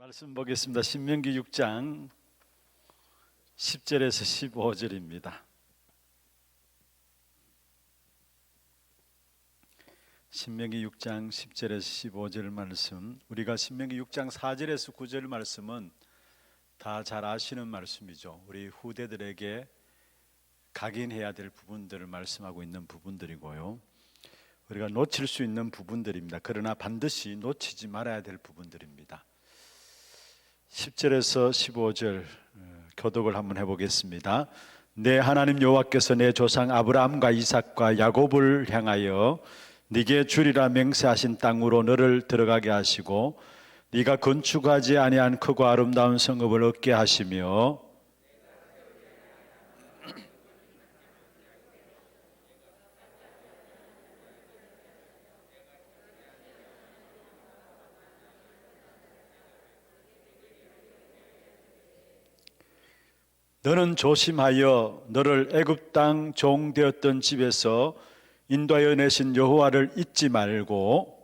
말씀 보겠습니다. 신명기 6장 10절에서 15절입니다. 신명기 6장 10절에서 15절 말씀, 우리가 신명기 6장 4절에서 9절 말씀은 다 잘 아시는 말씀이죠. 우리 후대들에게 각인해야 될 부분들을 말씀하고 있는 부분들이고요, 우리가 놓칠 수 있는 부분들입니다. 그러나 반드시 놓치지 말아야 될 부분들입니다. 10절에서 15절 교독을 한번 해보겠습니다. 내 하나님 여호와께서 내 조상 아브라함과 이삭과 야곱을 향하여 네게 주리라 맹세하신 땅으로 너를 들어가게 하시고 네가 건축하지 아니한 크고 아름다운 성읍을 얻게 하시며 너는 조심하여 너를 애굽 땅 종 되었던 집에서 인도하여 내신 여호와를 잊지 말고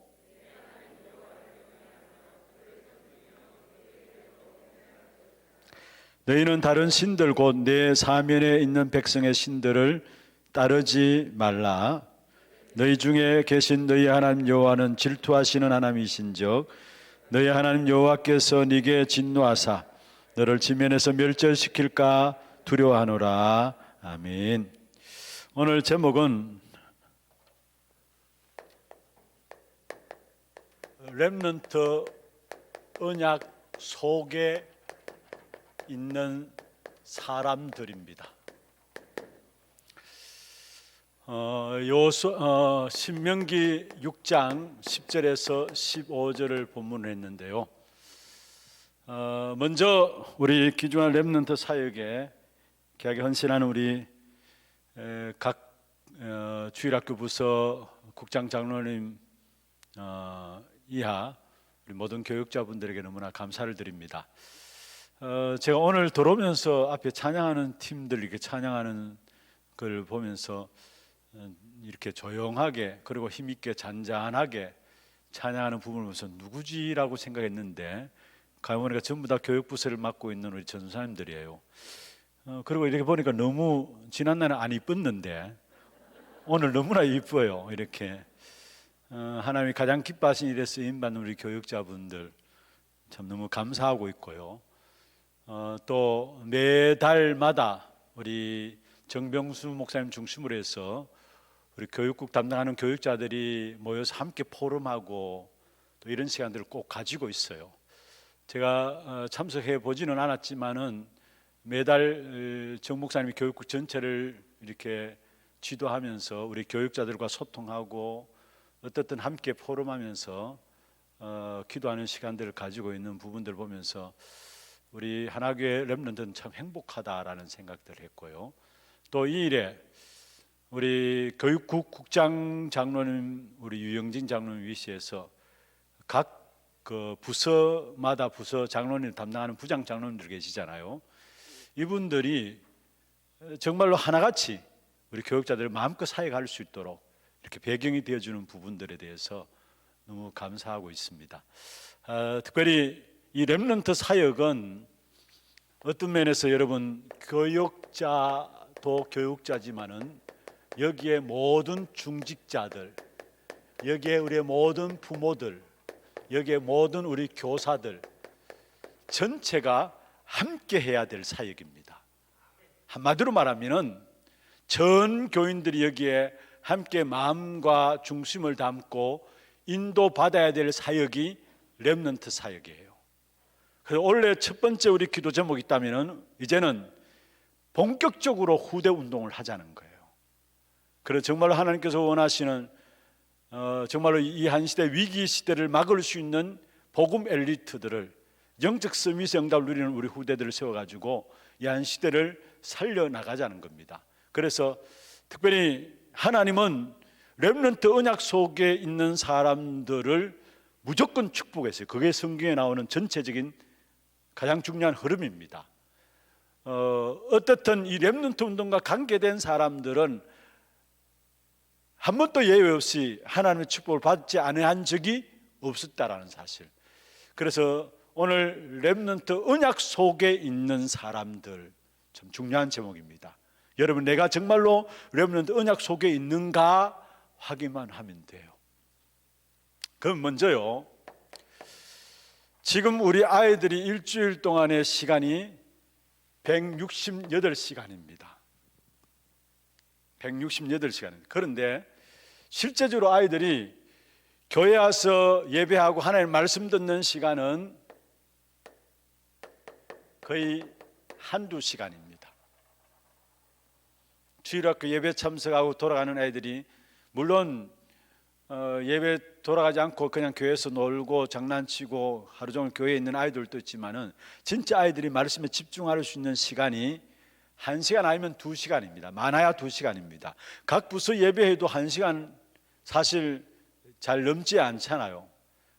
너희는 다른 신들 곧 내 사면에 있는 백성의 신들을 따르지 말라. 너희 중에 계신 너희 하나님 여호와는 질투하시는 하나님이신즉 너희 하나님 여호와께서 네게 진노하사 너를 지면에서 멸절시킬까 두려워하노라. 아멘. 오늘 제목은 렘넌트 언약 속에 있는 사람들입니다. 신명기 6장 10절에서 15절을 본문을 했는데요, 먼저 우리 귀중한 렘넌트 사역에 귀하게 헌신하는 우리 각 주일학교 부서 국장 장로님 이하 우리 모든 교육자분들에게 너무나 감사를 드립니다. 제가 오늘 들어오면서 앞에 찬양하는 팀들 이렇게 찬양하는 걸 보면서 이렇게 조용하게 그리고 힘있게 잔잔하게 찬양하는 부분을 보면서 누구지라고 생각했는데 가만 보니까 전부 다 교육부서를 맡고 있는 우리 전사님들이에요. 그리고 이렇게 보니까 너무 지난날은 안 이뻤는데 오늘 너무나 이뻐요. 이렇게 하나님이 가장 기뻐하신 일에 쓰임받는 우리 교육자분들 참 너무 감사하고 있고요. 또 매달마다 우리 정병수 목사님 중심으로 해서 우리 교육국 담당하는 교육자들이 모여서 함께 포럼하고 또 이런 시간들을 꼭 가지고 있어요. 제가 참석해 보지는 않았지만은 매달 정 목사님이 교육국 전체를 이렇게 지도하면서 우리 교육자들과 소통하고 어떻든 함께 포럼하면서 기도하는 시간들을 가지고 있는 부분들을 보면서 우리 하나교회 렘넌트는 참 행복하다라는 생각들을 했고요. 또 이 일에 우리 교육국 국장 장로님 우리 유영진 장로님 위시해서 각 그 부서마다 부서 장로님 담당하는 부장 장로님들 계시잖아요. 이분들이 정말로 하나같이 우리 교육자들을 마음껏 사역할 수 있도록 이렇게 배경이 되어주는 부분들에 대해서 너무 감사하고 있습니다. 특별히 이 렘넌트 사역은 어떤 면에서 여러분 교육자도 교육자지만은 여기에 모든 중직자들, 여기에 우리의 모든 부모들, 여기에 모든 우리 교사들 전체가 함께 해야 될 사역입니다. 한마디로 말하면은 전 교인들이 여기에 함께 마음과 중심을 담고 인도받아야 될 사역이 렘넌트 사역이에요. 그래서 원래 첫 번째 우리 기도 제목이 있다면 이제는 본격적으로 후대 운동을 하자는 거예요. 그래서 정말로 하나님께서 원하시는 정말로 이 한 시대 위기 시대를 막을 수 있는 복음 엘리트들을 영적 서밋의 응답을 누리는 우리 후대들을 세워가지고 이 한 시대를 살려나가자는 겁니다. 그래서 특별히 하나님은 렘넌트 언약 속에 있는 사람들을 무조건 축복했어요. 그게 성경에 나오는 전체적인 가장 중요한 흐름입니다. 어떻든 이 렘넌트 운동과 관계된 사람들은 한 번도 예외 없이 하나님의 축복을 받지 않은 적이 없었다라는 사실. 그래서 오늘 렘넌트 언약 속에 있는 사람들, 참 중요한 제목입니다. 여러분, 내가 정말로 렘넌트 언약 속에 있는가 확인만 하면 돼요. 그럼 먼저요, 지금 우리 아이들이 일주일 동안의 시간이 168시간입니다. 168시간. 그런데 실제적으로 아이들이 교회 와서 예배하고 하나님 말씀 듣는 시간은 거의 한두 시간입니다. 주일학교 예배 참석하고 돌아가는 아이들이 물론 예배 돌아가지 않고 그냥 교회에서 놀고 장난치고 하루 종일 교회에 있는 아이들도 있지만은 진짜 아이들이 말씀에 집중할 수 있는 시간이 1시간 아니면 2시간입니다. 많아야 2시간입니다. 각 부서 예배에도 1시간 사실 잘 넘지 않잖아요.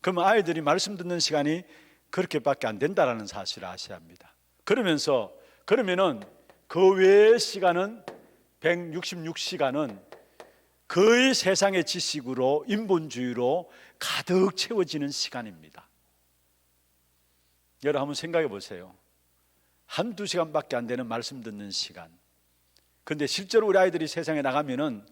그러면 아이들이 말씀 듣는 시간이 그렇게밖에 안 된다는 사실을 아셔야 합니다. 그러면은 그 외의 시간은 166시간은 거의 세상의 지식으로 인본주의로 가득 채워지는 시간입니다. 여러분 한번 생각해 보세요. 한두 시간밖에 안 되는 말씀 듣는 시간. 그런데 실제로 우리 아이들이 세상에 나가면은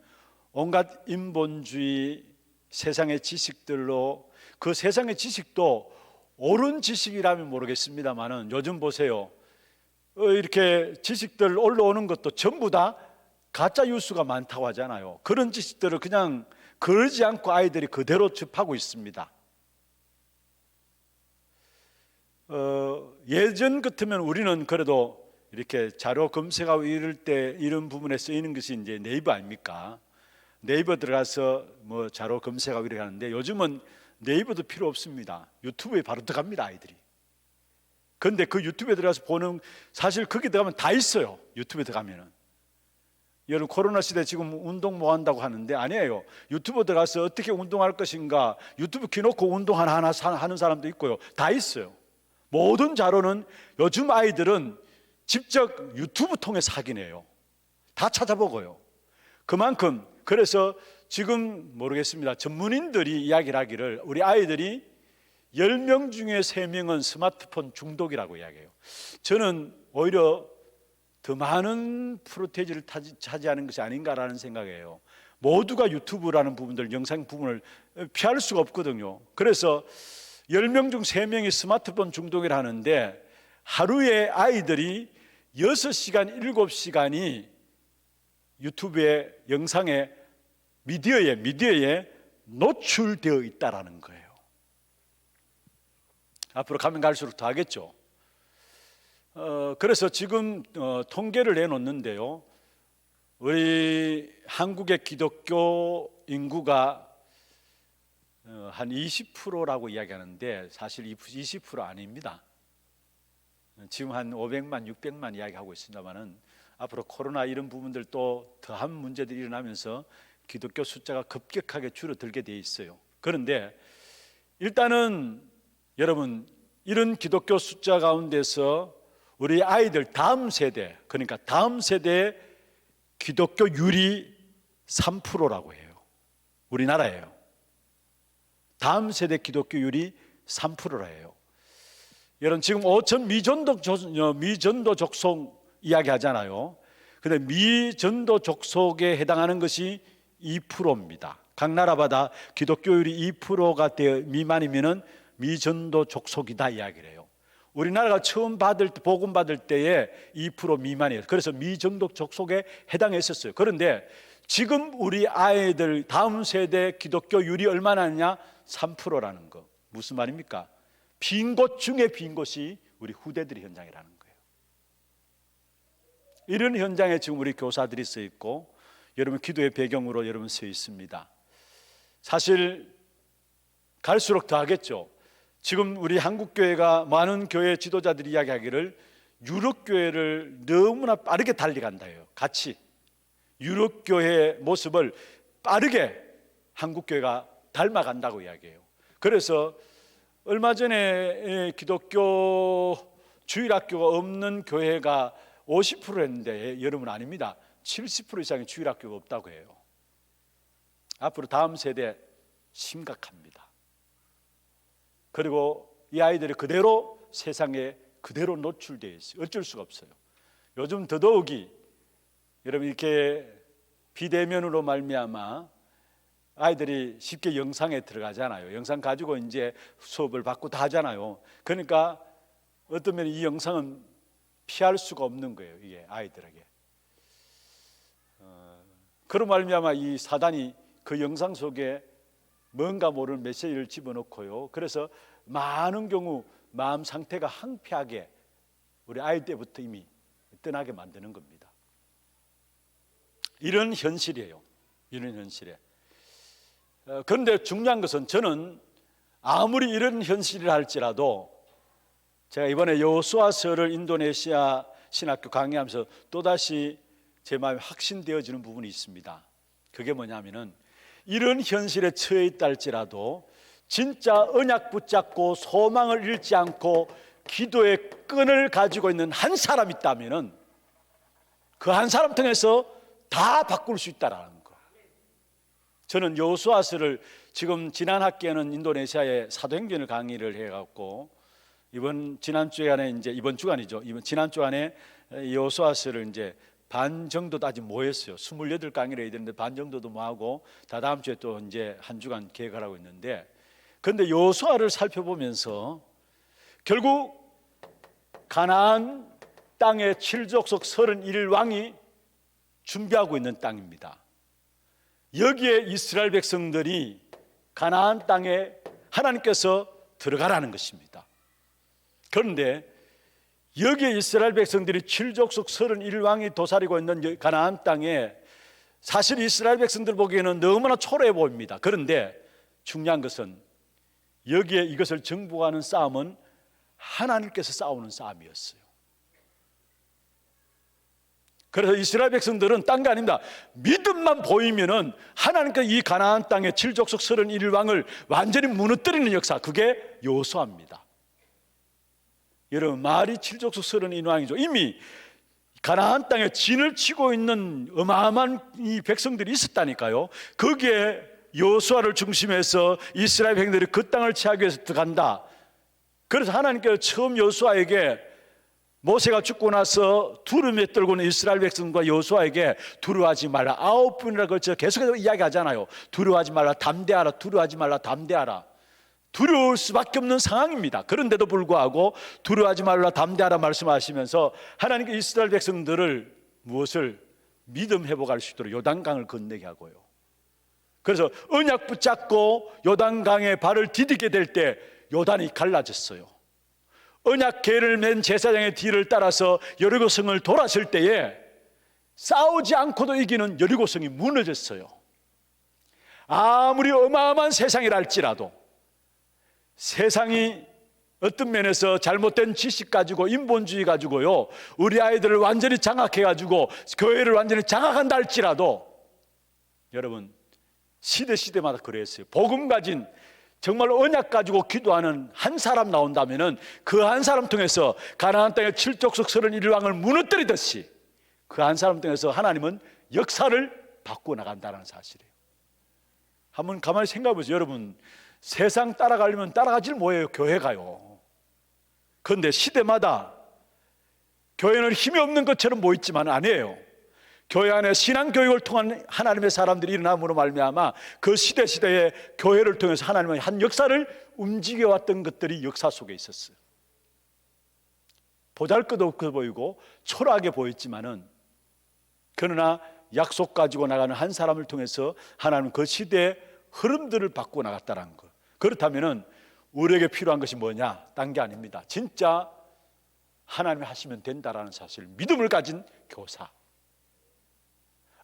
온갖 인본주의 세상의 지식들로, 그 세상의 지식도 옳은 지식이라면 모르겠습니다만은 요즘 보세요. 이렇게 지식들 올라오는 것도 전부 다 가짜 뉴스가 많다고 하잖아요. 그런 지식들을 그냥 그러지 않고 아이들이 그대로 접하고 있습니다. 예전 같으면 우리는 그래도 이렇게 자료 검색하고 이럴 때 이런 부분에 쓰이는 것이 이제 네이버 아닙니까? 네이버 들어가서 뭐 자료 검색하고 이렇게 하는데 요즘은 네이버도 필요 없습니다. 유튜브에 바로 들어갑니다, 아이들이. 그런데 그 유튜브에 들어가서 보는, 사실 거기 들어가면 다 있어요. 유튜브에 들어가면은. 여러분 코로나 시대 지금 운동 뭐 한다고 하는데 아니에요. 유튜브 들어가서 어떻게 운동할 것인가, 유튜브 켜놓고 운동 하나 하는 사람도 있고요. 다 있어요. 모든 자료는 요즘 아이들은 직접 유튜브 통해서 확인해요. 다 찾아보고요. 그만큼, 그래서 지금 모르겠습니다. 전문인들이 이야기를 하기를 우리 아이들이 10명 중에 3명은 스마트폰 중독이라고 이야기해요. 저는 오히려 더 많은 프로테이지를 차지하는 것이 아닌가라는 생각이에요. 모두가 유튜브라는 부분들, 영상 부분을 피할 수가 없거든요. 그래서 10명 중 3명이 스마트폰 중독이라 하는데 하루에 아이들이 6시간, 7시간이 유튜브의 영상에 미디어에 노출되어 있다라는 거예요. 앞으로 가면 갈수록 더 하겠죠. 그래서 지금 통계를 내놓는데요, 우리 한국의 기독교 인구가 한 20%라고 이야기하는데 사실 20% 아닙니다. 지금 한 500만, 600만 이야기하고 있습니다만은 앞으로 코로나 이런 부분들 또 더한 문제들이 일어나면서 기독교 숫자가 급격하게 줄어들게 돼 있어요. 그런데 일단은 여러분, 이런 기독교 숫자 가운데서 우리 아이들 다음 세대, 그러니까 다음 세대의 기독교율이 3%라고 해요. 우리나라예요. 다음 세대 기독교율이 3%라 해요. 여러분 지금 5천 미전도 족속 이야기 하잖아요. 근데 미전도 족속에 해당하는 것이 2%입니다. 각 나라마다 기독교율이 2%가 미만이면은 미전도 족속이다 이야기를 해요. 우리나라가 처음 복음 받을 때에 2% 미만이에요. 그래서 미전도 족속에 해당했었어요. 그런데 지금 우리 아이들 다음 세대 기독교율이 얼마나 하느냐? 3%라는 거. 무슨 말입니까? 빈 곳 중에 빈 곳이 우리 후대들의 현장이라는 거예요. 이런 현장에 지금 우리 교사들이 서 있고 여러분 기도의 배경으로 여러분 서 있습니다. 사실 갈수록 더 하겠죠. 지금 우리 한국교회가 많은 교회 지도자들이 이야기하기를 유럽교회를 너무나 빠르게 달리간다 해요. 같이 유럽교회의 모습을 빠르게 한국교회가 닮아간다고 이야기해요. 그래서 얼마 전에 기독교 주일학교가 없는 교회가 50%였는데 여러분 아닙니다. 70% 이상의 주일학교가 없다고 해요. 앞으로 다음 세대 심각합니다. 그리고 이 아이들이 그대로 세상에 그대로 노출되어 있어요. 어쩔 수가 없어요. 요즘 더더욱이 여러분 이렇게 비대면으로 말미암아 아이들이 쉽게 영상에 들어가잖아요. 영상 가지고 이제 수업을 받고 다 하잖아요. 그러니까 어떤 면에 이 영상은 피할 수가 없는 거예요. 이게 아이들에게. 그런 말미암아 이 사단이 그 영상 속에 뭔가 모르는 메시지를 집어넣고요. 그래서 많은 경우 마음 상태가 황폐하게 우리 아이 때부터 이미 떠나게 만드는 겁니다. 이런 현실이에요. 이런 현실에. 그런데 중요한 것은 저는 아무리 이런 현실이라 할지라도 제가 이번에 여호수아서를 인도네시아 신학교 강의하면서 또다시 제 마음에 확신되어지는 부분이 있습니다. 그게 뭐냐면은 이런 현실에 처해 있다 할지라도 진짜 언약 붙잡고 소망을 잃지 않고 기도의 끈을 가지고 있는 한 사람 있다면은 그 한 사람 통해서 다 바꿀 수 있다라는 거. 저는 여호수아서를 지금 지난 학기에는 인도네시아에 사도행전을 강의를 해갖고 이번 주간에 여호수아서를 이제 반 정도도 아직 못 했어요. 28강의를 해야 되는데 반 정도도 못 하고 다다음 주에 또 이제 한 주간 계획을 하고 있는데, 그런데 여호수아를 살펴보면서 결국 가나안 땅의 7족속 31왕이 준비하고 있는 땅입니다. 여기에 이스라엘 백성들이 가나안 땅에 하나님께서 들어가라는 것입니다. 그런데 여기에 이스라엘 백성들이 7족속 31왕이 도사리고 있는 가나안 땅에 사실 이스라엘 백성들 보기에는 너무나 초라해 보입니다. 그런데 중요한 것은 여기에 이것을 정복하는 싸움은 하나님께서 싸우는 싸움이었어요. 그래서 이스라엘 백성들은 딴 게 아닙니다. 믿음만 보이면은 하나님께서 이 가나안 땅의 7족속 31왕을 완전히 무너뜨리는 역사, 그게 여호수아입니다. 여러분, 말이 7족속 31왕이죠. 이미 가나안 땅에 진을 치고 있는 어마어마한 이 백성들이 있었다니까요. 거기에 여호수아를 중심해서 이스라엘 백성들이 그 땅을 취하기 위해서 들어간다. 그래서 하나님께서 처음 여호수아에게, 모세가 죽고 나서 두루에 떨고는 이스라엘 백성과 여호수아에게 두려워하지 말라, 9번이나 걸쳐 계속해서 이야기하잖아요. 두려워하지 말라, 담대하라, 두려워하지 말라, 담대하라. 두려울 수밖에 없는 상황입니다. 그런데도 불구하고 두려워하지 말라, 담대하라 말씀하시면서 하나님께 이스라엘 백성들을 무엇을 믿음 회복할 수 있도록 요단강을 건너게 하고요. 그래서 언약 붙잡고 요단강에 발을 디디게 될 때 요단이 갈라졌어요. 언약 궤를 맨 제사장의 뒤를 따라서 여리고성을 돌았을 때에 싸우지 않고도 이기는 여리고성이 무너졌어요. 아무리 어마어마한 세상이라 할지라도, 세상이 어떤 면에서 잘못된 지식 가지고 인본주의 가지고요 우리 아이들을 완전히 장악해 가지고 교회를 완전히 장악한다 할지라도, 여러분 시대마다 그랬어요. 복음 가진, 정말 언약 가지고 기도하는 한 사람 나온다면은 그 한 사람 통해서 가나안 땅의 7족속 31왕을 무너뜨리듯이 그 한 사람 통해서 하나님은 역사를 바꾸어 나간다는 사실이에요. 한번 가만히 생각해 보세요. 여러분, 세상 따라가려면 따라가질 뭐예요? 교회가요. 그런데 시대마다 교회는 힘이 없는 것처럼 보이지만 아니에요. 교회 안에 신앙교육을 통한 하나님의 사람들이 일어남으로 말미암아 그 시대에 교회를 통해서 하나님의 한 역사를 움직여왔던 것들이 역사 속에 있었어요. 보잘것없어 보이고 초라하게 보였지만은, 그러나 약속 가지고 나가는 한 사람을 통해서 하나님은 그 시대의 흐름들을 바꾸어 나갔다는 것. 그렇다면은 우리에게 필요한 것이 뭐냐? 딴 게 아닙니다. 진짜 하나님이 하시면 된다라는 사실, 믿음을 가진 교사.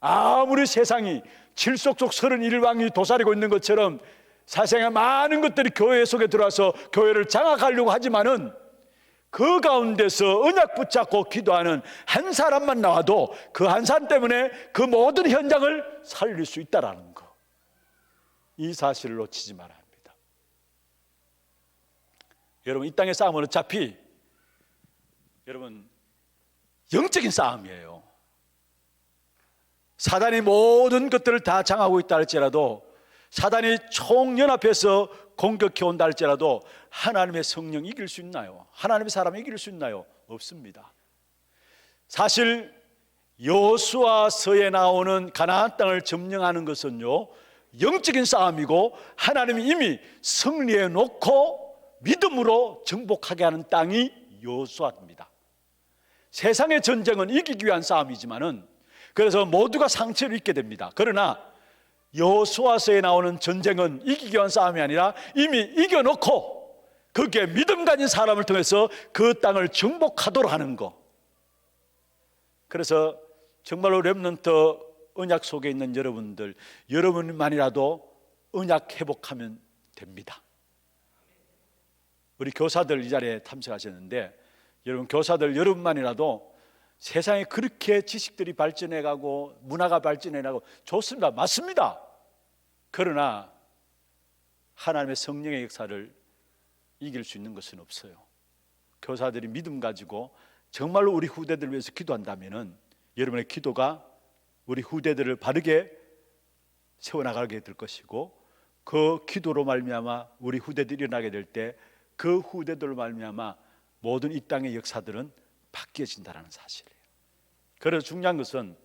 아무리 세상이 7족속 31왕이 도사리고 있는 것처럼 세상에 많은 것들이 교회 속에 들어와서 교회를 장악하려고 하지만은 그 가운데서 언약 붙잡고 기도하는 한 사람만 나와도 그 한 사람 때문에 그 모든 현장을 살릴 수 있다라는 거, 이 사실을 놓치지 말아야 합니다. 여러분, 이 땅의 싸움은 어차피 여러분 영적인 싸움이에요. 사단이 모든 것들을 다 장하고 있다 할지라도 사단이 총연합해서 공격해 온다 할지라도 하나님의 성령 이길 수 있나요? 하나님의 사람 이길 수 있나요? 없습니다. 사실 여호수아서에 나오는 가나안 땅을 점령하는 것은요, 영적인 싸움이고 하나님이 이미 승리해 놓고 믿음으로 정복하게 하는 땅이 여호수아입니다. 세상의 전쟁은 이기기 위한 싸움이지만은, 그래서 모두가 상처를 입게 됩니다. 그러나 여호수아서에 나오는 전쟁은 이기기 위한 싸움이 아니라 이미 이겨놓고 거기에 믿음 가진 사람을 통해서 그 땅을 정복하도록 하는 것. 그래서 정말로 렘넌트 언약 속에 있는 여러분들, 여러분만이라도 언약 회복하면 됩니다. 우리 교사들 이 자리에 참석하셨는데, 여러분 교사들 여러분만이라도 세상에 그렇게 지식들이 발전해가고 문화가 발전해가고 좋습니다. 맞습니다. 그러나 하나님의 성령의 역사를 이길 수 있는 것은 없어요. 교사들이 믿음 가지고 정말로 우리 후대들을 위해서 기도한다면은 여러분의 기도가 우리 후대들을 바르게 세워나가게 될 것이고, 그 기도로 말미암아 우리 후대들이 일어나게 될 때 그 후대들로 말미암아 모든 이 땅의 역사들은 바뀌어진다는 사실이에요. 그래서 중요한 것은,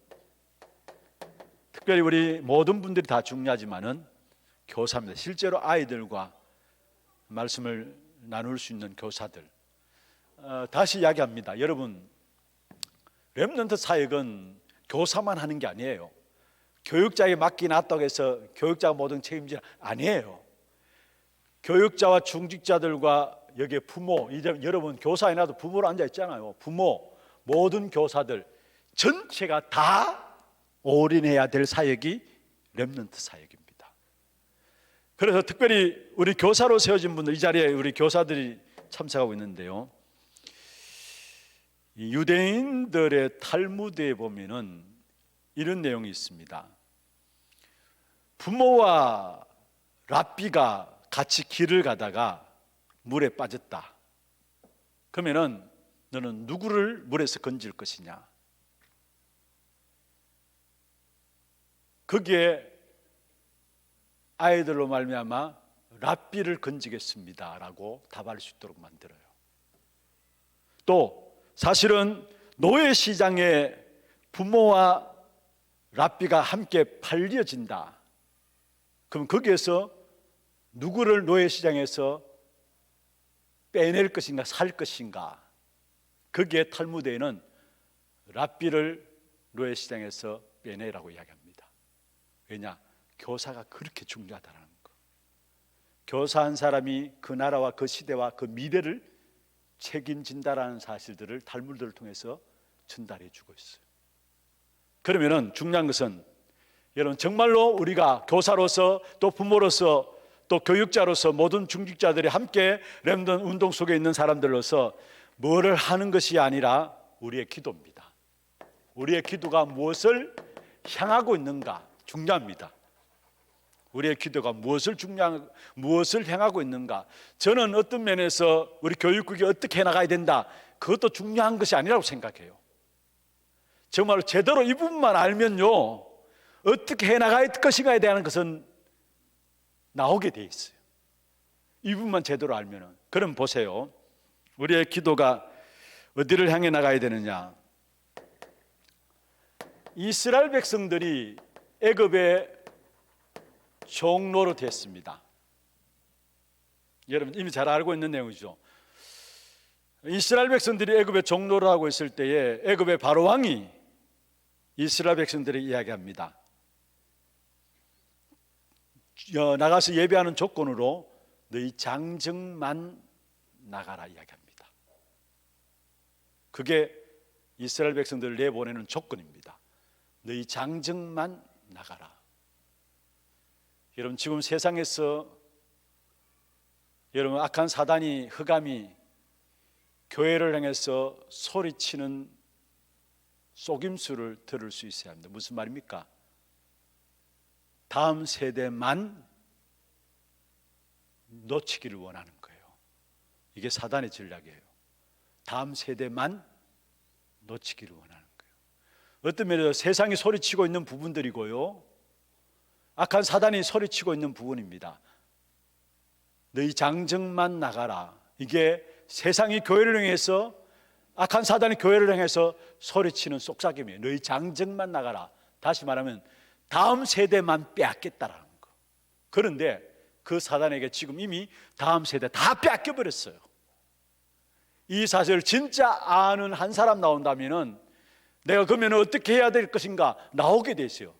특별히 우리 모든 분들이 다 중요하지만은 교사입니다. 실제로 아이들과 말씀을 나눌 수 있는 교사들. 다시 이야기합니다. 여러분, 렘넌트 사역은 교사만 하는 게 아니에요. 교육자에게 맡겨놨다고 해서 교육자가 모든 책임질 아니에요. 교육자와 중직자들과 여기에 부모, 이제 여러분 교사에 나도 부모로 앉아 있잖아요. 부모, 모든 교사들 전체가 다 올인해야 될 사역이 렘넌트 사역입니다. 그래서 특별히 우리 교사로 세워진 분들, 이 자리에 우리 교사들이 참석하고 있는데요, 이 유대인들의 탈무드에 보면은 이런 내용이 있습니다. 부모와 랍비가 같이 길을 가다가 물에 빠졌다. 그러면은 너는 누구를 물에서 건질 것이냐? 거기에 아이들로 말미암아 랍비를 건지겠습니다라고 답할 수 있도록 만들어요. 또 사실은 노예 시장에 부모와 랍비가 함께 팔려진다. 그럼 거기에서 누구를 노예 시장에서 빼낼 것인가 살 것인가? 거기에 탈무드에는 랍비를 노예 시장에서 빼내라고 이야기합니다. 왜냐? 교사가 그렇게 중요하다는 거. 교사 한 사람이 그 나라와 그 시대와 그 미래를 책임진다라는 사실들을 탈무드를 통해서 전달해 주고 있어요. 그러면은 중요한 것은, 여러분 정말로 우리가 교사로서 또 부모로서 또 교육자로서 모든 중직자들이 함께 렘넌트 운동 속에 있는 사람들로서 뭐를 하는 것이 아니라 우리의 기도입니다. 우리의 기도가 무엇을 향하고 있는가 중요합니다. 우리의 기도가 무엇을 향하고 있는가. 저는 어떤 면에서 우리 교육국이 어떻게 해나가야 된다, 그것도 중요한 것이 아니라고 생각해요. 정말 제대로 이 부분만 알면요, 어떻게 해나갈 것인가에 대한 것은 나오게 돼 있어요. 이 부분만 제대로 알면은. 그럼 보세요, 우리의 기도가 어디를 향해 나가야 되느냐. 이스라엘 백성들이 애굽의 종로로 됐습니다. 여러분 이미 잘 알고 있는 내용이죠. 이스라엘 백성들이 애굽의 종로를 하고 있을 때에 애굽의 바로 왕이 이스라엘 백성들에게 이야기합니다. 나가서 예배하는 조건으로 너희 장정만 나가라 이야기합니다. 그게 이스라엘 백성들을 내보내는 조건입니다. 너희 장정만 나가라. 여러분 지금 세상에서 여러분 악한 사단이, 흑암이 교회를 향해서 소리치는 속임수를 들을 수 있어야 합니다. 무슨 말입니까? 다음 세대만 놓치기를 원하는 거예요. 이게 사단의 전략이에요. 다음 세대만 놓치기를 원하는 거예요. 어떤 면에서 세상이 소리치고 있는 부분들이고요, 악한 사단이 소리치고 있는 부분입니다. 너희 장정만 나가라. 이게 세상이 교회를 향해서, 악한 사단이 교회를 향해서 소리치는 속삭임이에요. 너희 장정만 나가라. 다시 말하면 다음 세대만 빼앗겠다라는 거. 그런데 그 사단에게 지금 이미 다음 세대 다 빼앗겨버렸어요. 이 사실을 진짜 아는 한 사람 나온다면은 내가 그러면 어떻게 해야 될 것인가 나오게 되세요.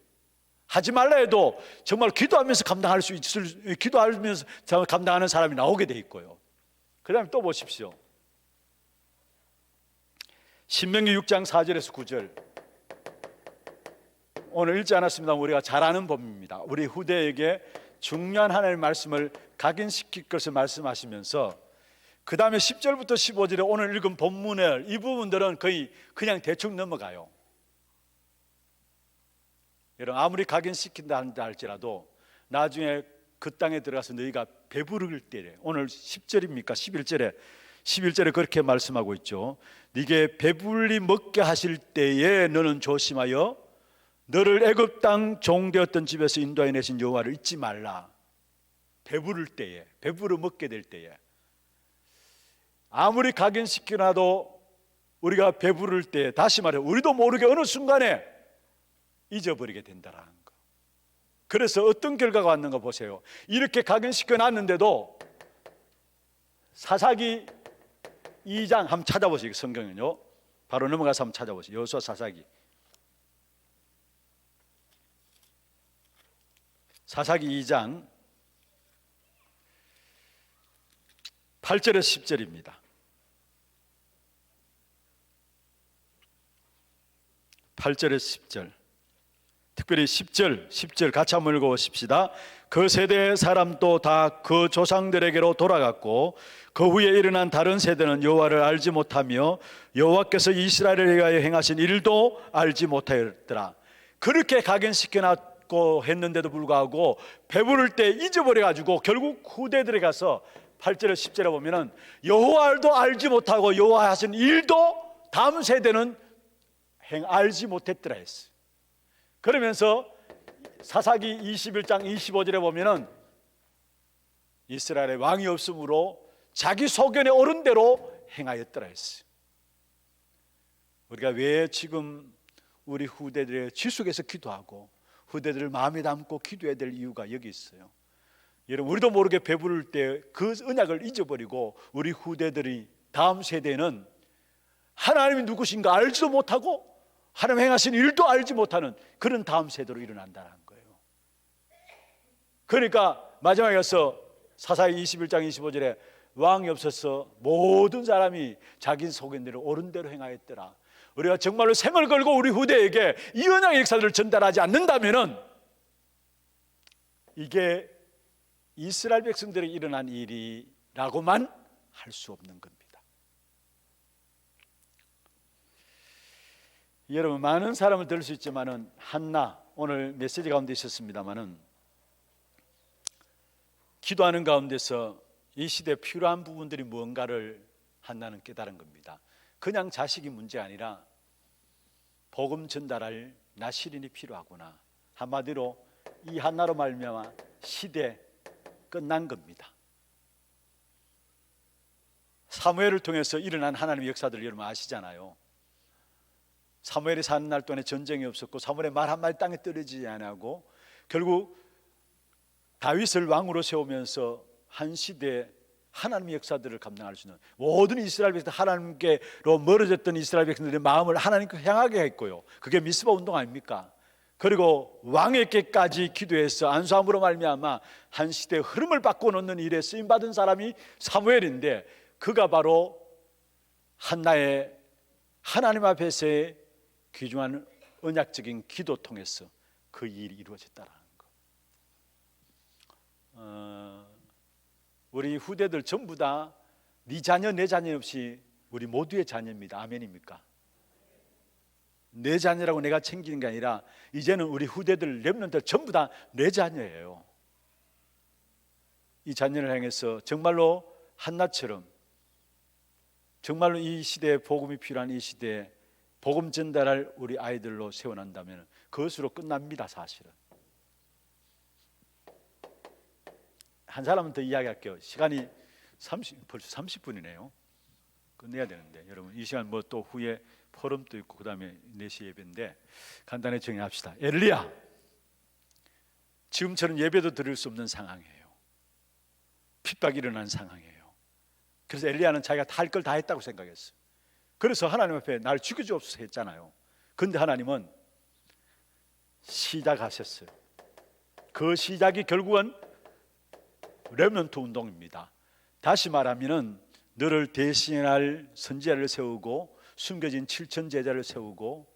하지 말라 해도 정말 기도하면서 감당할 수 있을, 기도하면서 감당하는 사람이 나오게 돼 있고요. 그 다음에 또 보십시오. 신명기 6장 4절에서 9절. 오늘 읽지 않았습니다만 우리가 잘 아는 법입니다. 우리 후대에게 중요한 하나님의 말씀을 각인시킬 것을 말씀하시면서 그 다음에 10절부터 15절에 오늘 읽은 본문의 이 부분들은 거의 그냥 대충 넘어가요. 여러분, 아무리 각인시킨다 한다 할지라도 나중에 그 땅에 들어가서 너희가 배부를 때래. 오늘 10절입니까? 11절에 그렇게 말씀하고 있죠. 네게 배불리 먹게 하실 때에 너는 조심하여 너를 애굽 땅 종되었던 집에서 인도해 내신 여호와를 잊지 말라. 배부를 때에, 배부르 먹게 될 때에. 아무리 각인시켜놔도 우리가 배부를 때, 다시 말해 우리도 모르게 어느 순간에 잊어버리게 된다라는 거. 그래서 어떤 결과가 왔는가 보세요. 이렇게 각인시켜놨는데도 사사기 2장 한번 찾아보세요. 성경은요. 바로 넘어가서 한번 찾아보세요. 여호수아 사사기 2장 8절에서 10절입니다. 8절에서 10절. 특별히 10절 같이 한번 읽어보십시다. 그 세대의 사람도 다 그 조상들에게로 돌아갔고 그 후에 일어난 다른 세대는 여호와를 알지 못하며 여호와께서 이스라엘을 위하여 행하신 일도 알지 못하였더라. 그렇게 각인시켜놨고 했는데도 불구하고 배부를 때 잊어버려가지고 결국 후대들에 가서 8절에 10절에 보면은 여호와도 알지 못하고 여호와 하신 일도 다음 세대는 알지 못했더라 했어요. 그러면서 사사기 21장 25절에 보면은 이스라엘의 왕이 없으므로 자기 소견에 옳은 대로 행하였더라 했어요. 우리가 왜 지금 우리 후대들의 지속해서 기도하고 후대들을 마음에 담고 기도해야 될 이유가 여기 있어요. 여러분, 우리도 모르게 배부를 때 그 언약을 잊어버리고 우리 후대들이 다음 세대는 하나님이 누구신가 알지도 못하고 하나님 행하신 일도 알지 못하는 그런 다음 세대로 일어난다는 거예요. 그러니까 마지막에 가서 사사기 21장 25절에 왕이 없어서 모든 사람이 자기 소견대로 옳은 대로 행하였더라. 우리가 정말로 생을 걸고 우리 후대에게 이 언약의 역사들을 전달하지 않는다면은 이게 이스라엘 백성들에게 일어난 일이라고만 할 수 없는 겁니다. 여러분, 많은 사람을 들을 수 있지만은 한나, 오늘 메시지 가운데 있었습니다만은 기도하는 가운데서 이 시대에 필요한 부분들이 무언가를 한나는 깨달은 겁니다. 그냥 자식이 문제 아니라 복음 전달할 나시린이 필요하구나. 한마디로 이 한나로 말미암아 시대 끝난 겁니다. 사무엘을 통해서 일어난 하나님의 역사들을 여러분 아시잖아요. 사무엘이 사는 날 동안에 전쟁이 없었고 사무엘의 말 한마디 땅에 떨어지지 않고 결국 다윗을 왕으로 세우면서 한 시대에 하나님의 역사들을 감당할 수 있는 모든 이스라엘 백성들, 하나님께로 멀어졌던 이스라엘 백성들의 마음을 하나님께 향하게 했고요. 그게 미스바 운동 아닙니까? 그리고 왕에게까지 기도해서 안수함으로 말미암아 한 시대의 흐름을 바꿔놓는 일에 쓰임받은 사람이 사무엘인데 그가 바로 한나의 하나님 앞에서의 귀중한 언약적인 기도 통해서 그 일이 이루어졌다라는 거. 우리 후대들 전부 다 네 자녀 내 자녀 없이 우리 모두의 자녀입니다. 아멘입니까? 내 자녀라고 내가 챙기는 게 아니라 이제는 우리 후대들 렘넌트들 전부 다 내 자녀예요. 이 자녀를 향해서 정말로 한나처럼 정말로 이 시대에 복음이 필요한 이 시대에 복음 전달할 우리 아이들로 세워난다면 그것으로 끝납니다. 사실은 한 사람은 더 이야기할게요. 시간이 벌써 30분이네요. 끝내야 되는데 여러분 이 시간 뭐 또 후에 포럼도 있고 그 다음에 4시 예배인데 간단히 정리합시다. 엘리야, 지금처럼 예배도 드릴 수 없는 상황이에요. 핍박이 일어난 상황이에요. 그래서 엘리야는 자기가 다 할 걸 다 했다고 생각했어요. 그래서 하나님 앞에 날 죽여주옵소서 했잖아요. 그런데 하나님은 시작하셨어요. 그 시작이 결국은 렘넌트 운동입니다. 다시 말하면은 너를 대신할 선지자를 세우고 숨겨진 7천 제자를 세우고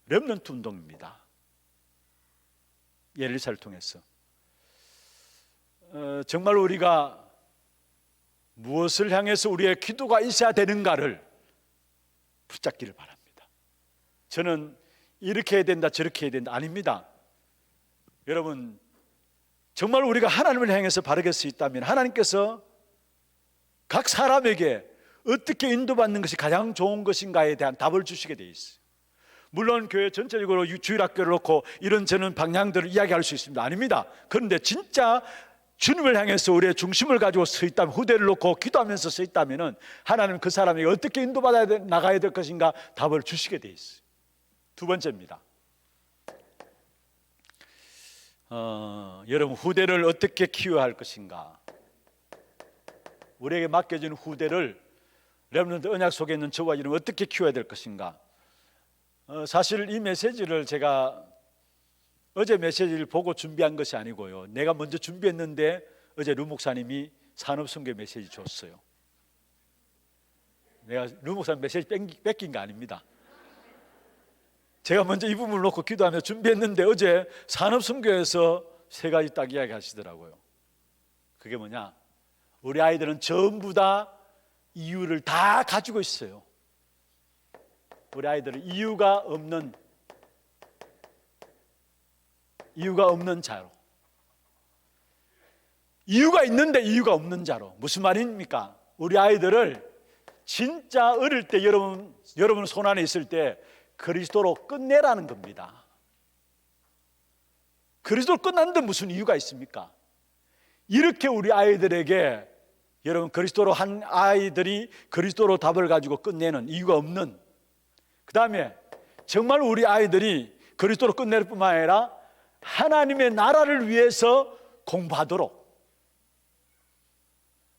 렘넌트 운동입니다. 엘리사를 통해서 정말 우리가 무엇을 향해서 우리의 기도가 있어야 되는가를 붙잡기를 바랍니다. 저는 이렇게 해야 된다 저렇게 해야 된다 아닙니다. 여러분 정말 우리가 하나님을 향해서 바르게 서 있다면 하나님께서 각 사람에게 어떻게 인도받는 것이 가장 좋은 것인가에 대한 답을 주시게 돼 있어요. 물론 교회 전체적으로 주일학교를 놓고 이런저런 방향들을 이야기할 수 있습니다. 아닙니다. 그런데 진짜 주님을 향해서 우리의 중심을 가지고 서 있다면, 후대를 놓고 기도하면서 서 있다면 하나님은 그 사람에게 어떻게 인도받아 나가야 될 것인가 답을 주시게 돼 있어요. 두 번째입니다. 여러분 후대를 어떻게 키워야 할 것인가, 우리에게 맡겨진 후대를 렘넌트 언약 속에 있는 저와 여러분 어떻게 키워야 될 것인가. 사실 이 메시지를 제가 어제 메시지를 보고 준비한 것이 아니고요, 내가 먼저 준비했는데 어제 루 목사님이 산업선교 메시지 줬어요. 내가 루 목사님 메시지 뺏긴 거 아닙니다. 제가 먼저 이 부분을 놓고 기도하며 준비했는데 어제 산업선교에서 3가지 딱 이야기하시더라고요. 그게 뭐냐, 우리 아이들은 전부 다 이유를 다 가지고 있어요. 우리 아이들은 이유가 없는 자로, 이유가 있는데 이유가 없는 자로. 무슨 말입니까? 우리 아이들을 진짜 어릴 때 여러분 손 안에 있을 때 그리스도로 끝내라는 겁니다. 그리스도로 끝났는데 무슨 이유가 있습니까? 이렇게 우리 아이들에게 여러분 그리스도로 한 아이들이 그리스도로 답을 가지고 끝내는 이유가 없는, 그 다음에 정말 우리 아이들이 그리스도로 끝낼 뿐만 아니라 하나님의 나라를 위해서 공부하도록.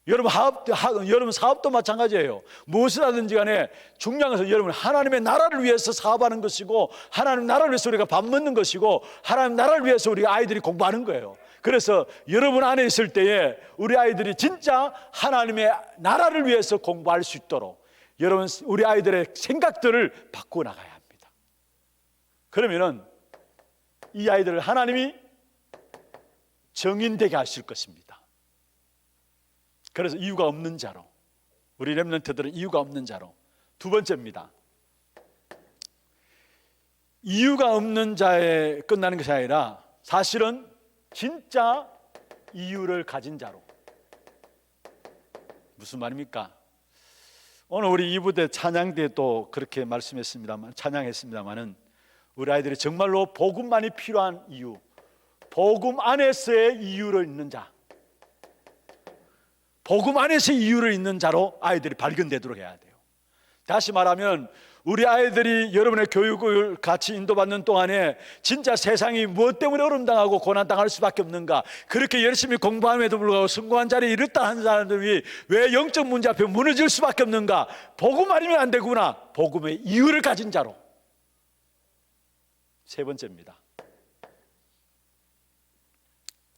여러분 사업도 마찬가지예요. 무엇을 하든지 간에 중요한 것은 여러분 하나님의 나라를 위해서 사업하는 것이고, 하나님 나라를 위해서 우리가 밥 먹는 것이고, 하나님 나라를 위해서 우리 아이들이 공부하는 거예요. 그래서 여러분 안에 있을 때에 우리 아이들이 진짜 하나님의 나라를 위해서 공부할 수 있도록 여러분 우리 아이들의 생각들을 바꾸어 나가야 합니다. 그러면은 이 아이들을 하나님이 정인되게 하실 것입니다. 그래서 이유가 없는 자로, 우리 렘넌트들은 이유가 없는 자로. 두 번째입니다. 이유가 없는 자에 끝나는 것이 아니라 사실은 진짜 이유를 가진 자로. 무슨 말입니까? 오늘 우리 2부대 찬양 때 또 그렇게 말씀했습니다만, 찬양했습니다만은 우리 아이들이 정말로 복음만이 필요한 이유, 복음 안에서의 이유를 있는 자, 복음 안에서 이유를 있는 자로 아이들이 발견되도록 해야 돼요. 다시 말하면 우리 아이들이 여러분의 교육을 같이 인도받는 동안에 진짜 세상이 무엇 때문에 어려움당하고 고난당할 수밖에 없는가, 그렇게 열심히 공부함에도 불구하고 성공한 자리에 이르다 하는 사람들이 왜 영적 문제 앞에 무너질 수밖에 없는가, 복음 아니면 안 되구나, 복음의 이유를 가진 자로. 세 번째입니다.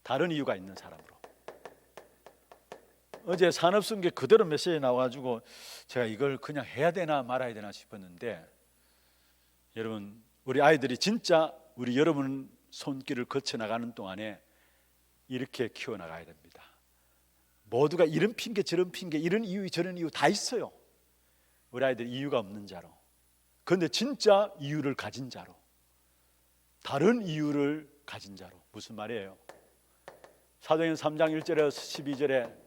다른 이유가 있는 사람으로. 어제 산업선교 그대로 메시지 나와가지고 제가 이걸 그냥 해야 되나 말아야 되나 싶었는데, 여러분 우리 아이들이 진짜 우리 여러분 손길을 거쳐 나가는 동안에 이렇게 키워나가야 됩니다. 모두가 이런 핑계 저런 핑계, 이런 이유 저런 이유 다 있어요. 우리 아이들이 이유가 없는 자로, 그런데 진짜 이유를 가진 자로, 다른 이유를 가진 자로. 무슨 말이에요? 사도행전 3장 1절에서 12절에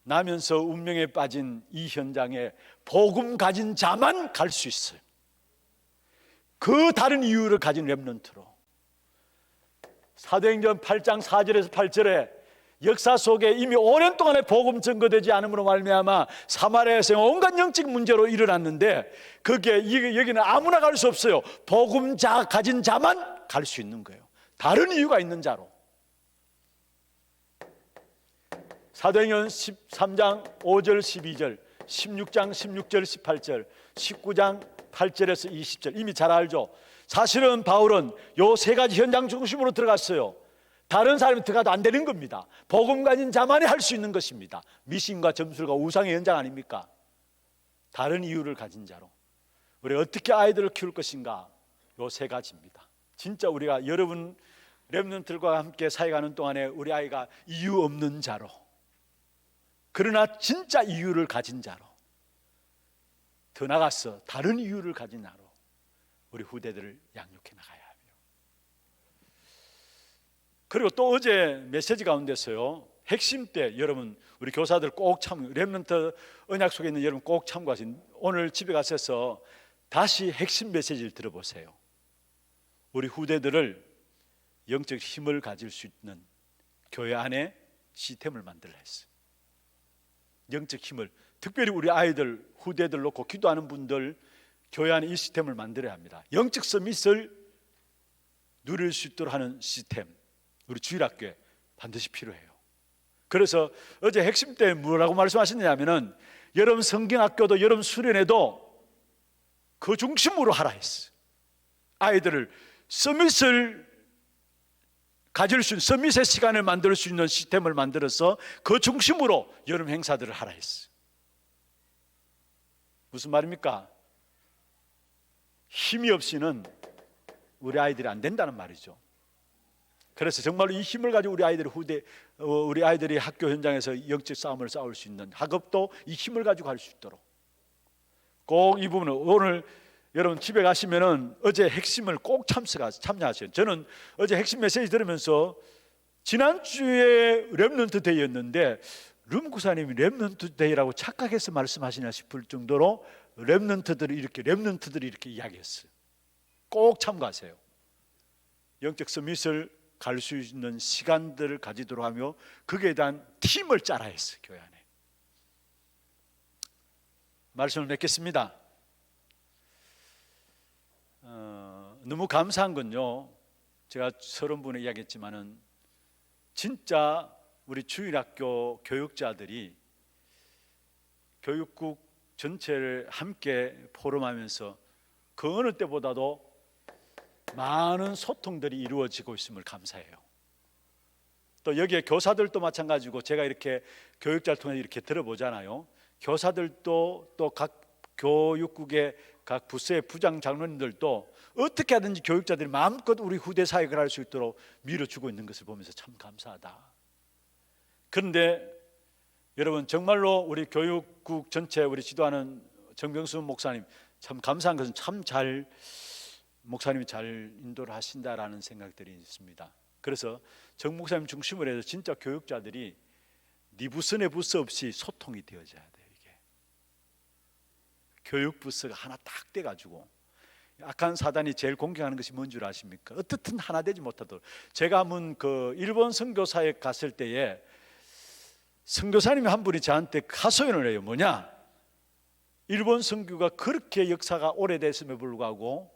나면서 운명에 빠진 이 현장에 복음 가진 자만 갈 수 있어요. 그 다른 이유를 가진 렘넌트로. 사도행전 8장 4절에서 8절에 역사 속에 이미 오랜 동안에 복음 증거되지 않음으로 말미암아 사마리아에서 온갖 영적 문제로 일어났는데 그게 여기는 아무나 갈 수 없어요. 복음 가진 자만 갈 수 있는 거예요. 다른 이유가 있는 자로. 사도행전 13장 5절 12절 16장 16절 18절 19장 8절에서 20절 이미 잘 알죠. 사실은 바울은 요 세 가지 현장 중심으로 들어갔어요. 다른 사람이 들어가도 안 되는 겁니다. 복음 가진 자만이 할 수 있는 것입니다. 미신과 점술과 우상의 현장 아닙니까? 다른 이유를 가진 자로 우리가 어떻게 아이들을 키울 것인가, 요 세 가지입니다. 진짜 우리가 여러분 렘넌트들과 함께 사역하는 동안에 우리 아이가 이유 없는 자로, 그러나 진짜 이유를 가진 자로, 더 나아가서 다른 이유를 가진 자로 우리 후대들을 양육해 나가야 합니다. 그리고 또 어제 메시지 가운데서요, 핵심 때 여러분 우리 교사들 꼭 렘넌트 언약 속에 있는 여러분 꼭 참고하신, 오늘 집에 가셔서 다시 핵심 메시지를 들어보세요. 우리 후대들을 영적 힘을 가질 수 있는 교회 안에 시스템을 만들라 했어요. 영적 힘을, 특별히 우리 아이들 후대들 놓고 기도하는 분들 교회 안에 이 시스템을 만들어야 합니다. 영적 서밋을 누릴 수 있도록 하는 시스템, 우리 주일학교에 반드시 필요해요. 그래서 어제 핵심 때 뭐라고 말씀하셨냐면은 여러분 성경학교도 여러분 수련회도 그 중심으로 하라 했어요. 아이들을 서밋을 가질 수 있는, 서밋의 시간을 만들 수 있는 시스템을 만들어서 그 중심으로 여름 행사들을 하라 했어요. 무슨 말입니까? 힘이 없이는 우리 아이들이 안 된다는 말이죠. 그래서 정말로 이 힘을 가지고 우리 아이들이 학교 현장에서 영적 싸움을 싸울 수 있는, 학업도 이 힘을 가지고 할 수 있도록 꼭 이 부분을, 오늘 여러분 집에 가시면은 어제 핵심을 꼭 참여하세요. 저는 어제 핵심 메시지 들으면서 지난주에 렘넌트 데이였는데 룸 구사님이 렘넌트 데이라고 착각해서 말씀하시나 싶을 정도로 렘넌트들이 이렇게 이야기했어요. 꼭 참고하세요. 영적 서밋을 갈 수 있는 시간들을 가지도록 하며 거기에 대한 팀을 짜라 했어요. 교회 안에. 말씀을 맺겠습니다. 너무 감사한 건요, 제가 서른 분에 이야기했지만은 진짜 우리 주일학교 교육자들이 교육국 전체를 함께 포럼하면서 그 어느 때보다도 많은 소통들이 이루어지고 있음을 감사해요. 또 여기에 교사들도 마찬가지고, 제가 이렇게 교육자를 통해 이렇게 들어보잖아요. 교사들도 또 각 교육국의 각 부서의 부장 장로님들도 어떻게 하든지 교육자들이 마음껏 우리 후대 사역을 할 수 있도록 밀어주고 있는 것을 보면서 참 감사하다. 그런데 여러분 정말로 우리 교육국 전체 우리 지도하는 정병수 목사님 참 감사한 것은 목사님이 잘 인도를 하신다라는 생각들이 있습니다. 그래서 정 목사님 중심으로 해서 진짜 교육자들이 네 부서 내 부서 없이 소통이 되어져야 돼요. 이게 교육 부서가 하나 딱 돼가지고, 악한 사단이 제일 공격하는 것이 뭔 줄 아십니까? 어떻든 하나 되지 못하도록. 제가 한번 그 일본 선교사에 갔을 때에 선교사님이 한 분이 저한테 하소연을 해요. 뭐냐? 일본 선교가 그렇게 역사가 오래됐음에 불구하고,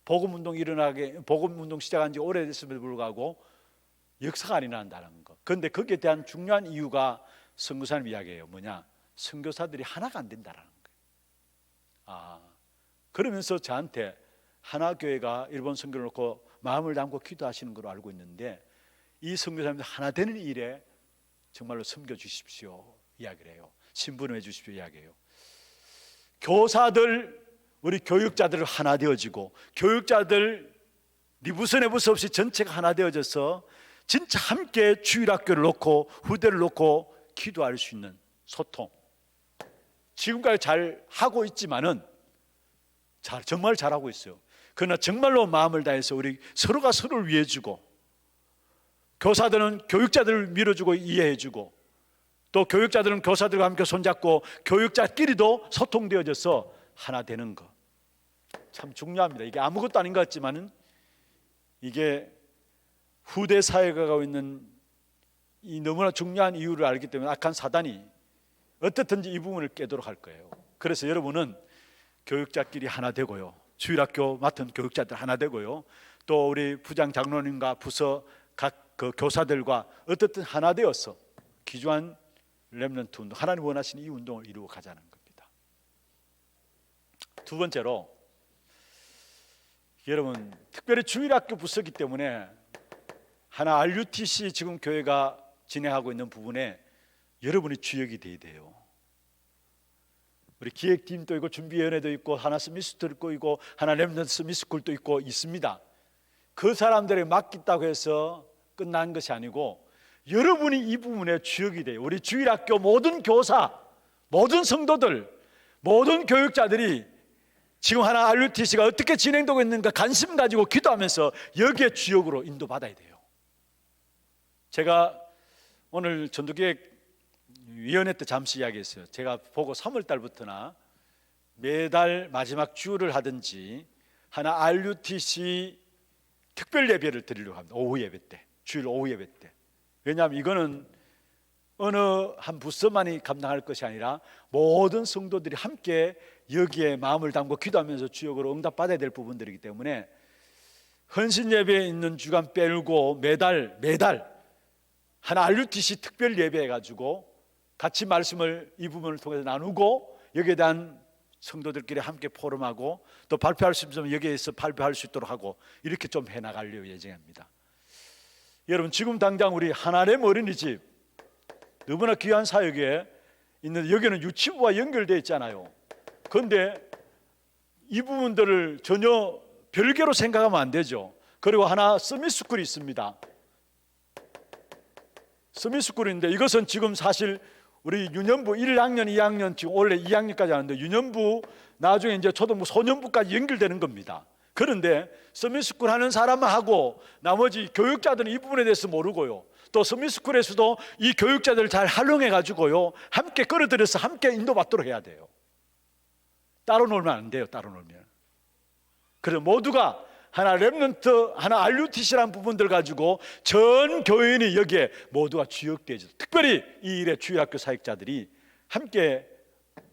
복음운동 시작한 지 오래됐음에도 불구하고 역사가 안 일어난다는 거. 그런데 거기에 대한 중요한 이유가 선교사님 이야기예요. 뭐냐? 선교사들이 하나가 안 된다라는 거예요. 그러면서 저한테 하나교회가 일본 선교를 놓고 마음을 담고 기도하시는 걸로 알고 있는데, 이 선교사님들 하나 되는 일에 정말로 섬겨 주십시오 이야기를 해요. 심부름해 주십시오 이야기해요. 교사들, 우리 교육자들 하나 되어지고, 교육자들 네 부서 내 부서 없이 전체가 하나 되어져서 진짜 함께 주일학교를 놓고 후대를 놓고 기도할 수 있는 소통, 지금까지 잘 하고 있지만은 정말 잘하고 있어요. 그러나 정말로 마음을 다해서 우리 서로가 서로를 위해주고, 교사들은 교육자들을 밀어주고 이해해주고, 또 교육자들은 교사들과 함께 손잡고 교육자끼리도 소통되어져서 하나 되는 것 참 중요합니다. 이게 아무것도 아닌 것 같지만은 이게 후대 사회가 가고 있는 이 너무나 중요한 이유를 알기 때문에 악한 사단이 어떻든지 이 부분을 깨도록 할 거예요. 그래서 여러분은 교육자끼리 하나 되고요, 주일학교 맡은 교육자들 하나 되고요, 또 우리 부장 장로님과 부서 각 그 교사들과 어떻든 하나 되어서 귀중한 렘넌트 운동, 하나님 원하시는 이 운동을 이루어 가자는 겁니다. 두 번째로, 여러분 특별히 주일학교 부서기 때문에 하나 RUTC 지금 교회가 진행하고 있는 부분에 여러분이 주역이 돼야 돼요. 우리 기획팀도 있고 준비위원회도 있고 하나 스미스도 있고 하나 렘넌트 스미스쿨도 있고 있습니다. 그 사람들에 맡겼다고 해서 끝난 것이 아니고 여러분이 이 부분에 주역이 돼요. 우리 주일학교 모든 교사, 모든 성도들, 모든 교육자들이 지금 하나 RUTC가 어떻게 진행되고 있는가 관심 가지고 기도하면서 여기에 주역으로 인도받아야 돼요. 제가 오늘 전도기획위원회 때 잠시 이야기했어요. 제가 보고 3월 달부터나 매달 마지막 주를 하든지 하나 RUTC 특별 예배를 드리려고 합니다. 오후 예배 때, 주일 오후 예배 때. 왜냐하면 이거는 어느 한 부서만이 감당할 것이 아니라 모든 성도들이 함께 여기에 마음을 담고 기도하면서 주역으로 응답받아야 될 부분들이기 때문에 헌신 예배에 있는 주간 빼고 매달 하나 RUTC 특별 예배 해가지고 같이 말씀을 이 부분을 통해서 나누고 여기에 대한 성도들끼리 함께 포럼하고 또 발표할 수 있으면 여기에서 발표할 수 있도록 하고 이렇게 좀 해나가려고 예정입니다. 여러분 지금 당장 우리 하나렘 어린이집 너무나 귀한 사역에 있는 여기는 유치부와 연결되어 있잖아요. 그런데 이 부분들을 전혀 별개로 생각하면 안 되죠. 그리고 하나 서밋스쿨이 있습니다. 서밋스쿨인데 이것은 지금 사실 우리 유년부 1학년, 2학년 지금 원래 2학년까지 하는데 유년부 나중에 이제 초등부, 소년부까지 연결되는 겁니다. 그런데 서밋스쿨 하는 사람만 하고 나머지 교육자들은 이 부분에 대해서 모르고요. 또 서밋스쿨에서도 이 교육자들을 잘 활용해 가지고요 함께 끌어들여서 함께 인도받도록 해야 돼요. 따로 놀면 안 돼요. 따로 놀면. 그래서 모두가 하나 렘넌트, 하나 RUTC라는 부분들 가지고 전 교인이 여기에 모두가 주역되죠. 특별히 이 일에 주일학교 사역자들이 함께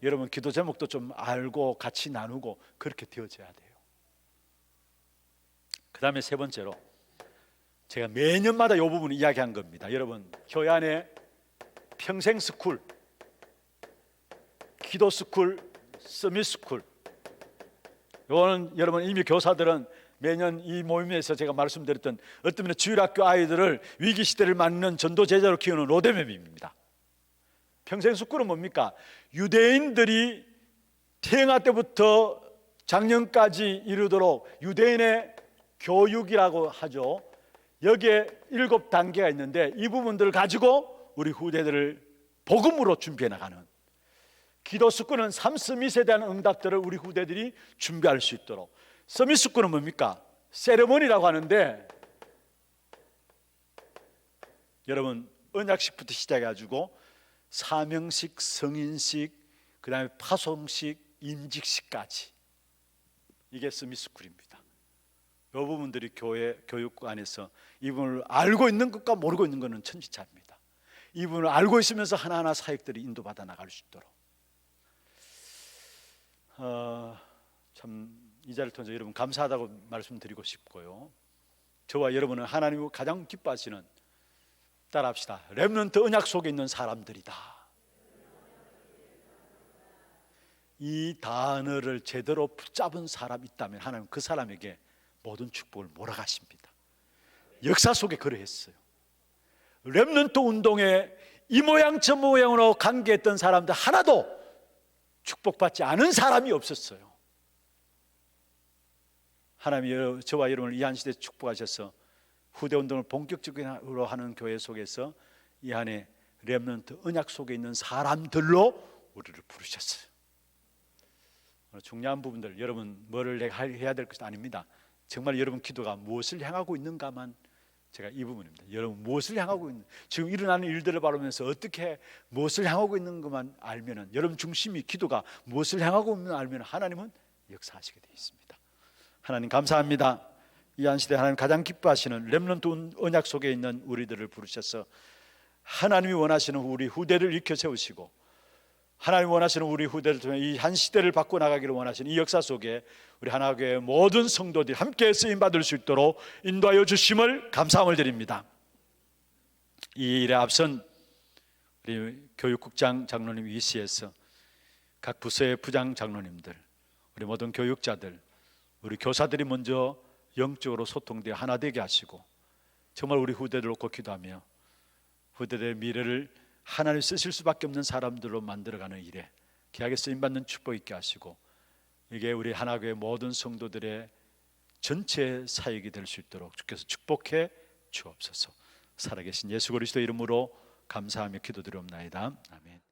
여러분 기도 제목도 좀 알고 같이 나누고 그렇게 되어져야 돼요. 그 다음에 세 번째로 제가 매년마다 이 부분을 이야기한 겁니다. 여러분 교회 안에 평생스쿨, 기도스쿨, 서밋스쿨, 이거는 여러분 이미 교사들은 매년 이 모임에서 제가 말씀드렸던 어떤 면에 주일학교 아이들을 위기시대를 맞는 전도제자로 키우는 로데맵입니다. 평생스쿨은 뭡니까? 유대인들이 태어날 때부터 장년까지 이르도록 유대인의 교육이라고 하죠. 여기에 7단계가 있는데 이 부분들을 가지고 우리 후대들을 복음으로 준비해 나가는, 기도스쿨은 3서밋에 대한 응답들을 우리 후대들이 준비할 수 있도록, 서밋스쿨은 뭡니까? 세레머니라고 하는데 여러분 언약식부터 시작해가지고 사명식, 성인식, 그 다음에 파송식, 임직식까지 이게 서밋스쿨입니다. 이 부분들이 교회 교육 안에서 이 부분을 알고 있는 것과 모르고 있는 것은 천지차입니다. 이 부분을 알고 있으면서 하나하나 사역들이 인도받아 나갈 수 있도록 참 이 자리를 통해서 여러분 감사하다고 말씀드리고 싶고요. 저와 여러분은 하나님이 가장 기뻐하시는, 따라합시다, 렘넌트 언약 속에 있는 사람들이다. 이 단어를 제대로 붙잡은 사람이 있다면 하나님 그 사람에게 모든 축복을 몰아가십니다. 역사 속에 그러했어요. 렘넌트 운동에 이 모양 저 모양으로 관계했던 사람들 하나도 축복받지 않은 사람이 없었어요. 하나님이 저와 여러분을 이 한 시대에 축복하셔서 후대 운동을 본격적으로 하는 교회 속에서 이 안에 렘넌트 언약 속에 있는 사람들로 우리를 부르셨어요. 중요한 부분들, 여러분 뭐를 내가 해야 될 것이 아닙니다. 정말 여러분 기도가 무엇을 향하고 있는가만, 제가 이 부분입니다. 여러분 무엇을 향하고 있는, 지금 일어나는 일들을 바라보면서 어떻게 무엇을 향하고 있는 것만 알면은, 여러분 중심이 기도가 무엇을 향하고 있는 알면 하나님은 역사하시게 되어 있습니다. 하나님 감사합니다. 이 한 시대 하나님 가장 기뻐하시는 렘넌트 언약 속에 있는 우리들을 부르셔서 하나님이 원하시는 우리 후대를 일으켜 세우시고 하나님이 원하시는 우리 후대를 통해 이 한 시대를 바꿔 나가기를 원하시는 이 역사 속에 우리 하나교회 모든 성도들이 함께 쓰임 받을 수 있도록 인도하여 주심을 감사함을 드립니다. 이 일에 앞선 우리 교육국장 장로님 위시에서 각 부서의 부장 장로님들, 우리 모든 교육자들, 우리 교사들이 먼저 영적으로 소통되어 하나 되게 하시고 정말 우리 후대들을 놓고 기도하며 후대들의 미래를 하나님 쓰실 수밖에 없는 사람들로 만들어가는 일에 귀하게 쓰임받는 축복 있게 하시고 이게 우리 하나교회 모든 성도들의 전체 사역이 될 수 있도록 주께서 축복해 주옵소서. 살아계신 예수 그리스도 이름으로 감사하며 기도드리옵나이다. 아멘.